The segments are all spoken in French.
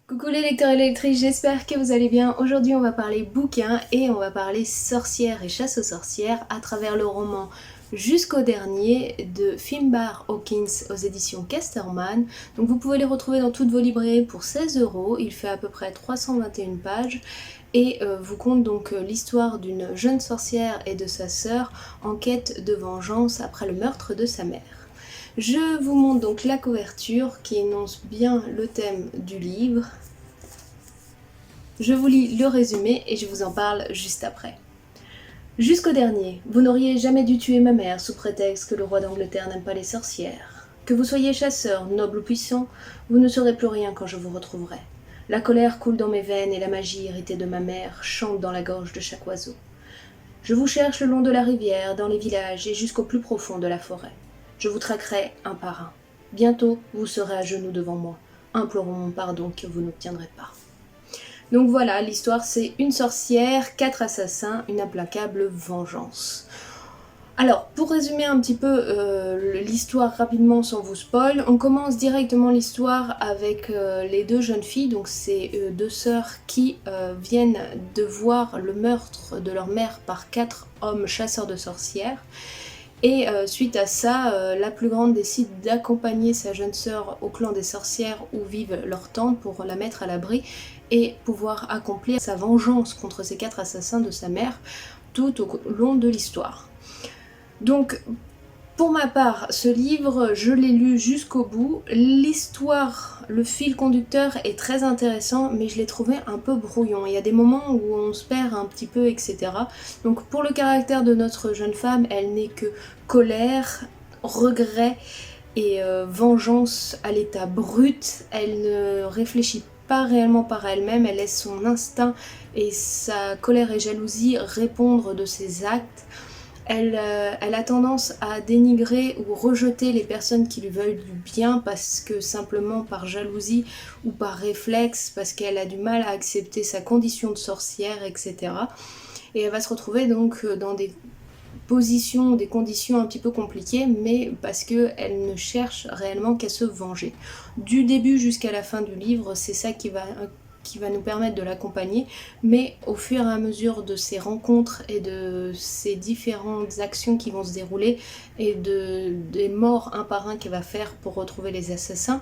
Coucou les lecteurs et les lectrices, j'espère que vous allez bien. Aujourd'hui on va parler bouquins et on va parler sorcières et chasse aux sorcières à travers le roman Jusqu'au dernier de Finbar Hawkins aux éditions Casterman. Donc vous pouvez les retrouver dans toutes vos librairies pour 16 €, il fait à peu près 321 pages et vous conte donc l'histoire d'une jeune sorcière et de sa sœur en quête de vengeance après le meurtre de sa mère. Je vous montre donc la couverture qui énonce bien le thème du livre. Je vous lis le résumé et je vous en parle juste après. Jusqu'au dernier, vous n'auriez jamais dû tuer ma mère sous prétexte que le roi d'Angleterre n'aime pas les sorcières. Que vous soyez chasseur, noble ou puissant, vous ne serez plus rien quand je vous retrouverai. La colère coule dans mes veines et la magie héritée de ma mère chante dans la gorge de chaque oiseau. Je vous cherche le long de la rivière, dans les villages et jusqu'au plus profond de la forêt. Je vous traquerai un par un. Bientôt, vous serez à genoux devant moi, implorant mon pardon que vous n'obtiendrez pas. Donc voilà, l'histoire c'est une sorcière, 4 assassins, une implacable vengeance. Alors, pour résumer un petit peu l'histoire rapidement sans vous spoil, on commence directement l'histoire avec les deux jeunes filles, donc c'est deux sœurs qui viennent de voir le meurtre de leur mère par 4 hommes chasseurs de sorcières. Et suite à ça, la plus grande décide d'accompagner sa jeune sœur au clan des sorcières où vivent leurs tantes pour la mettre à l'abri et pouvoir accomplir sa vengeance contre ces 4 assassins de sa mère tout au long de l'histoire. Donc, pour ma part, ce livre, je l'ai lu jusqu'au bout. L'histoire, le fil conducteur est très intéressant, mais je l'ai trouvé un peu brouillon. Il y a des moments où on se perd un petit peu, etc. Donc pour le caractère de notre jeune femme, elle n'est que colère, regret et vengeance à l'état brut. Elle ne réfléchit pas réellement par elle-même, elle laisse son instinct et sa colère et jalousie répondre de ses actes. Elle a tendance à dénigrer ou rejeter les personnes qui lui veulent du bien parce que simplement par jalousie ou par réflexe, parce qu'elle a du mal à accepter sa condition de sorcière, etc. Et elle va se retrouver donc dans des positions, des conditions un petit peu compliquées, mais parce qu'elle ne cherche réellement qu'à se venger. Du début jusqu'à la fin du livre, c'est ça qui va nous permettre de l'accompagner, mais au fur et à mesure de ces rencontres et de ces différentes actions qui vont se dérouler et des morts un par un qu'elle va faire pour retrouver les assassins,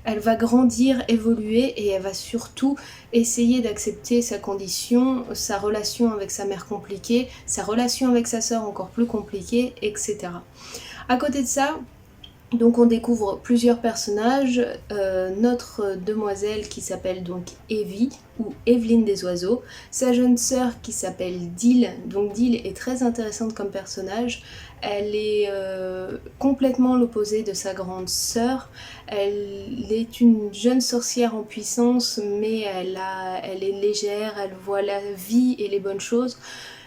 elle va grandir, évoluer et elle va surtout essayer d'accepter sa condition, sa relation avec sa mère compliquée, sa relation avec sa sœur encore plus compliquée, etc. À côté de ça, donc on découvre plusieurs personnages, notre demoiselle qui s'appelle donc Evie, ou Evelyne des oiseaux, sa jeune sœur qui s'appelle Dil, donc Dil est très intéressante comme personnage, elle est complètement l'opposé de sa grande sœur, elle est une jeune sorcière en puissance mais elle est légère, elle voit la vie et les bonnes choses.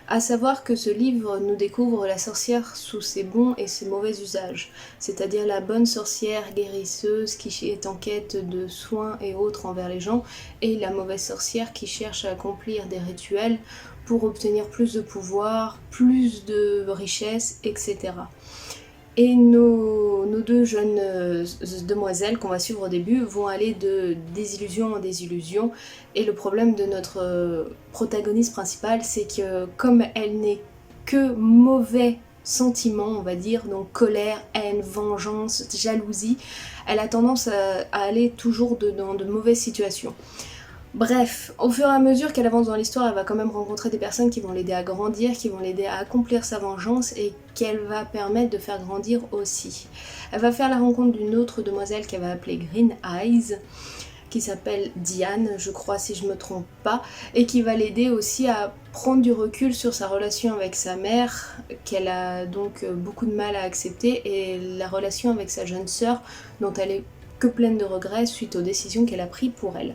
À savoir que ce livre nous découvre la sorcière sous ses bons et ses mauvais usages, c'est-à-dire la bonne sorcière guérisseuse qui est en quête de soins et autres envers les gens, et la mauvaise sorcière qui cherche à accomplir des rituels pour obtenir plus de pouvoir, plus de richesse, etc. Et nos deux jeunes demoiselles qu'on va suivre au début vont aller de désillusion en désillusion. Et le problème de notre protagoniste principale, c'est que comme elle n'est que mauvais sentiments, on va dire, donc colère, haine, vengeance, jalousie, elle a tendance à aller toujours dans de mauvaises situations. Bref, au fur et à mesure qu'elle avance dans l'histoire, elle va quand même rencontrer des personnes qui vont l'aider à grandir, qui vont l'aider à accomplir sa vengeance et qu'elle va permettre de faire grandir aussi. Elle va faire la rencontre d'une autre demoiselle qu'elle va appeler Green Eyes, qui s'appelle Diane, je crois si je me trompe pas, et qui va l'aider aussi à prendre du recul sur sa relation avec sa mère, qu'elle a donc beaucoup de mal à accepter, et la relation avec sa jeune sœur, dont elle est que pleine de regrets suite aux décisions qu'elle a prises pour elle.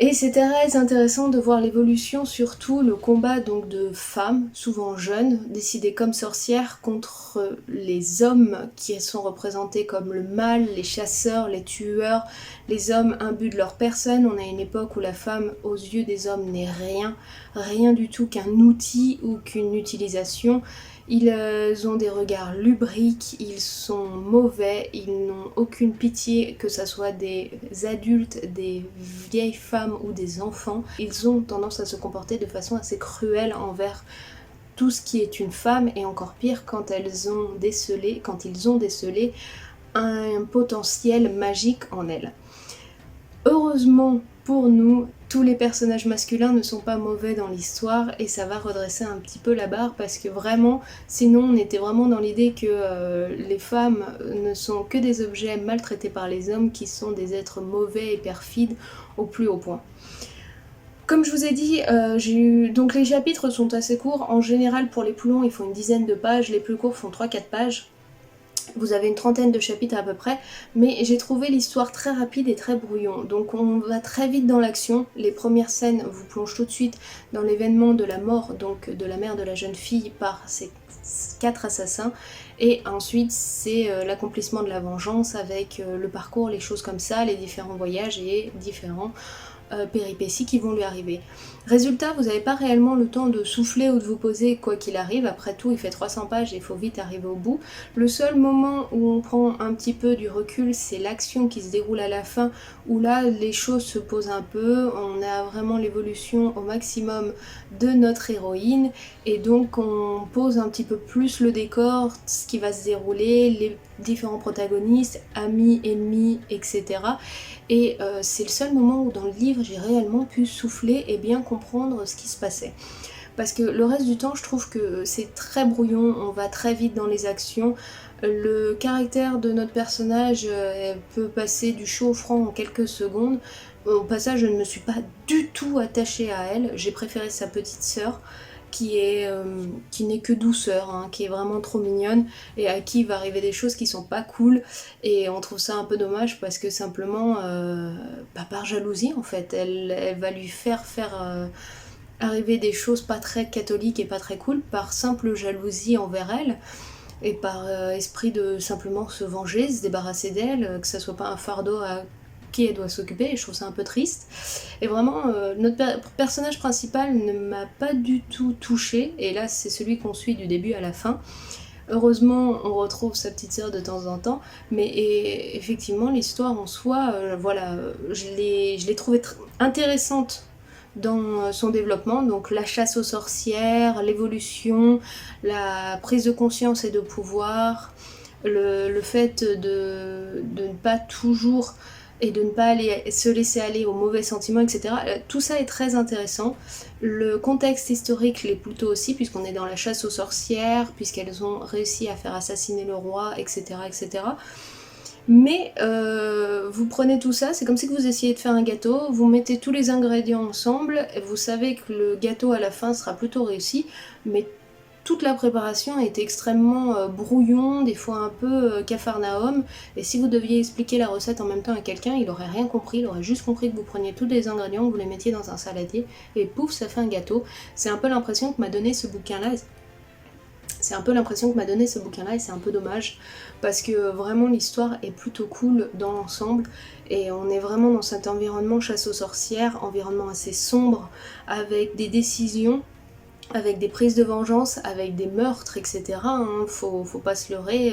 Et c'est très intéressant de voir l'évolution, surtout le combat donc de femmes, souvent jeunes, décidées comme sorcières contre les hommes qui sont représentés comme le mal, les chasseurs, les tueurs, les hommes imbus de leur personne. On a une époque où la femme aux yeux des hommes n'est rien, rien du tout qu'un outil ou qu'une utilisation. Ils ont des regards lubriques, ils sont mauvais, ils n'ont aucune pitié, que ce soit des adultes, des vieilles femmes ou des enfants. Ils ont tendance à se comporter de façon assez cruelle envers tout ce qui est une femme, et encore pire quand ils ont décelé un potentiel magique en elles. Heureusement pour nous, tous les personnages masculins ne sont pas mauvais dans l'histoire et ça va redresser un petit peu la barre parce que vraiment, sinon on était vraiment dans l'idée que les femmes ne sont que des objets maltraités par les hommes qui sont des êtres mauvais et perfides au plus haut point. Comme je vous ai dit, donc les chapitres sont assez courts. En général, pour les plus longs, il faut une dizaine de pages. Les plus courts font 3-4 pages. Vous avez une trentaine de chapitres à peu près, mais j'ai trouvé l'histoire très rapide et très brouillon. Donc on va très vite dans l'action. Les premières scènes vous plongent tout de suite dans l'événement de la mort donc de la mère de la jeune fille par ces 4 assassins. Et ensuite c'est l'accomplissement de la vengeance avec le parcours, les choses comme ça, les différents voyages et différents péripéties qui vont lui arriver. Résultat, vous n'avez pas réellement le temps de souffler ou de vous poser quoi qu'il arrive. Après tout, il fait 300 pages et il faut vite arriver au bout. Le seul moment où on prend un petit peu du recul, c'est l'action qui se déroule à la fin, où là, les choses se posent un peu. On a vraiment l'évolution au maximum de notre héroïne et donc on pose un petit peu plus le décor, ce qui va se dérouler, les différents protagonistes, amis, ennemis, etc. Et c'est le seul moment où dans le livre j'ai réellement pu souffler et bien comprendre ce qui se passait. Parce que le reste du temps je trouve que c'est très brouillon, on va très vite dans les actions. Le caractère de notre personnage peut passer du chaud au froid en quelques secondes. Au passage je ne me suis pas du tout attachée à elle, j'ai préféré sa petite sœur qui n'est que douceur, hein, qui est vraiment trop mignonne et à qui il va arriver des choses qui sont pas cool et on trouve ça un peu dommage parce que simplement par jalousie en fait elle va lui faire arriver des choses pas très catholiques et pas très cool par simple jalousie envers elle et par esprit de simplement se venger, se débarrasser d'elle, que ça soit pas un fardeau à qui elle doit s'occuper, et je trouve ça un peu triste. Et vraiment, notre personnage principal ne m'a pas du tout touchée, et là c'est celui qu'on suit du début à la fin. Heureusement, on retrouve sa petite sœur de temps en temps, mais effectivement, l'histoire en soi, voilà, je l'ai trouvée intéressante dans son développement, donc la chasse aux sorcières, l'évolution, la prise de conscience et de pouvoir, le fait de ne pas toujours et de ne pas se laisser aller aux mauvais sentiments, etc. Tout ça est très intéressant. Le contexte historique l'est plutôt aussi, puisqu'on est dans la chasse aux sorcières, puisqu'elles ont réussi à faire assassiner le roi, etc. etc. Mais vous prenez tout ça, c'est comme si vous essayez de faire un gâteau, vous mettez tous les ingrédients ensemble, et vous savez que le gâteau à la fin sera plutôt réussi, mais toute la préparation était extrêmement brouillon, des fois un peu capharnaüm, et si vous deviez expliquer la recette en même temps à quelqu'un, il aurait rien compris, il aurait juste compris que vous preniez tous les ingrédients, que vous les mettiez dans un saladier, et pouf, ça fait un gâteau. C'est un peu l'impression que m'a donné ce bouquin-là, et c'est un peu dommage, parce que vraiment l'histoire est plutôt cool dans l'ensemble, et on est vraiment dans cet environnement chasse aux sorcières, environnement assez sombre, avec des décisions, avec des prises de vengeance, avec des meurtres, etc. Hein, faut pas se leurrer.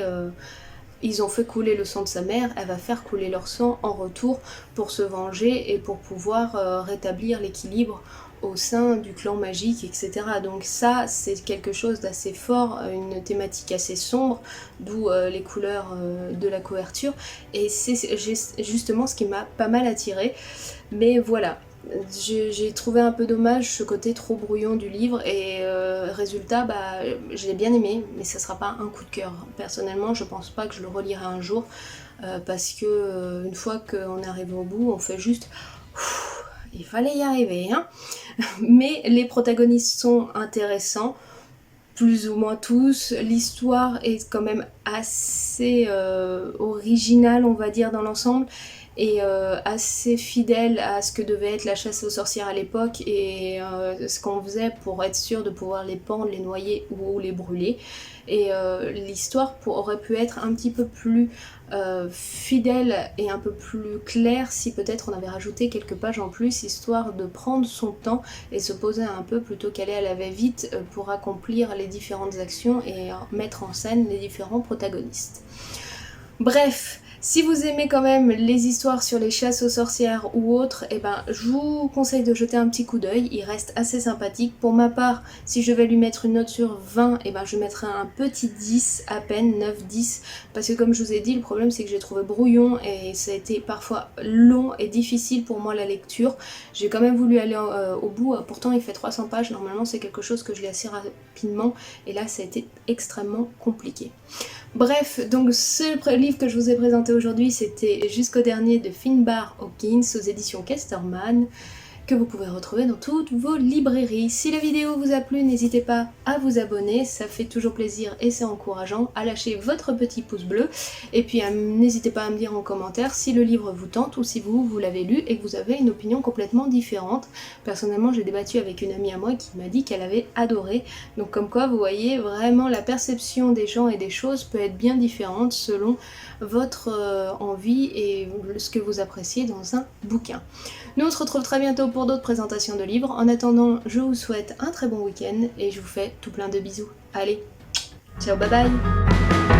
Ils ont fait couler le sang de sa mère, elle va faire couler leur sang en retour pour se venger et pour pouvoir rétablir l'équilibre au sein du clan magique, etc. Donc ça, c'est quelque chose d'assez fort, une thématique assez sombre, d'où les couleurs de la couverture. Et c'est justement ce qui m'a pas mal attirée. Mais voilà. J'ai trouvé un peu dommage ce côté trop brouillon du livre et résultat, je l'ai bien aimé, mais ça sera pas un coup de cœur. Personnellement, je pense pas que je le relirai un jour parce que une fois qu'on est arrivé au bout, on fait juste il fallait y arriver, hein. Mais les protagonistes sont intéressants, plus ou moins tous. L'histoire est quand même assez originale, on va dire, dans l'ensemble, et assez fidèle à ce que devait être la chasse aux sorcières à l'époque et ce qu'on faisait pour être sûr de pouvoir les pendre, les noyer ou les brûler. Et l'histoire aurait pu être un petit peu plus fidèle et un peu plus clair si peut-être on avait rajouté quelques pages en plus, histoire de prendre son temps et se poser un peu plutôt qu'aller à la va-vite pour accomplir les différentes actions et mettre en scène les différents protagonistes. Bref, si vous aimez quand même les histoires sur les chasses aux sorcières ou autres, eh ben, je vous conseille de jeter un petit coup d'œil, il reste assez sympathique. Pour ma part, si je vais lui mettre une note sur 20, eh ben, je mettrai un petit 10 à peine, 9-10, parce que comme je vous ai dit, le problème c'est que j'ai trouvé brouillon et ça a été parfois long et difficile pour moi la lecture. J'ai quand même voulu aller au bout, pourtant il fait 300 pages, normalement c'est quelque chose que je lis assez rapidement, et là ça a été extrêmement compliqué. Bref, donc ce livre que je vous ai présenté aujourd'hui, c'était Jusqu'au dernier de Finbar Hawkins aux éditions Casterman, que vous pouvez retrouver dans toutes vos librairies. Si la vidéo vous a plu, n'hésitez pas à vous abonner, ça fait toujours plaisir et c'est encourageant, à lâcher votre petit pouce bleu, et puis n'hésitez pas à me dire en commentaire si le livre vous tente ou si vous l'avez lu et que vous avez une opinion complètement différente. Personnellement, j'ai débattu avec une amie à moi qui m'a dit qu'elle avait adoré, donc comme quoi vous voyez vraiment la perception des gens et des choses peut être bien différente selon votre envie et ce que vous appréciez dans un bouquin. Nous on se retrouve très bientôt pour d'autres présentations de livres. En attendant, je vous souhaite un très bon week-end et je vous fais tout plein de bisous. Allez, ciao, bye bye!